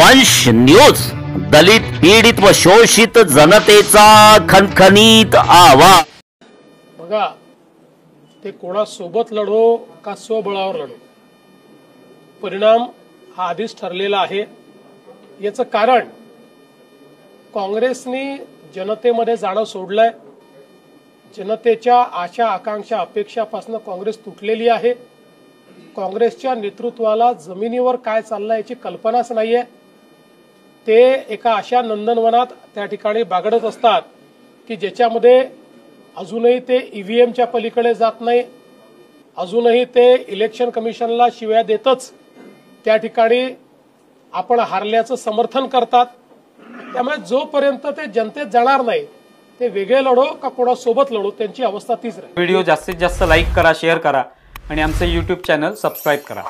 वंश न्यूज, दलित पीडित व शोषित जनतेचा खणखणीत आवाज। बघा, ते कोणासोबत लढो का स्वबळावर लढो, परिणाम हा आधीच ठरलेला आहे। याचं कारण काँग्रेसने जनतेमध्ये जाणं सोडलंय। जनतेच्या आशा आकांक्षा अपेक्षापासून काँग्रेस तुटलेली आहे। काँग्रेसच्या नेतृत्वाला जमिनीवर काय चाललंय याची कल्पनाच नाहीये। ते एका अशा नंदनवनात त्या ठिकाणी बागडत असतात की ज्याच्यामध्ये अजूनही ते ईव्हीएमच्या पलीकडे जात नाही, अजूनही ते इलेक्शन कमिशनला शिव्या देतच त्या ठिकाणी आपण हारल्याचं समर्थन करतात। त्यामुळे जोपर्यंत ते जनतेत जाणार नाही, ते वेगळे लढो का कोणासोबत लढो, त्यांची अवस्था तीच राहील। व्हिडिओ जास्तीत जास्त लाईक करा, शेअर करा आणि आमचे YouTube चॅनल सबस्क्राइब करा।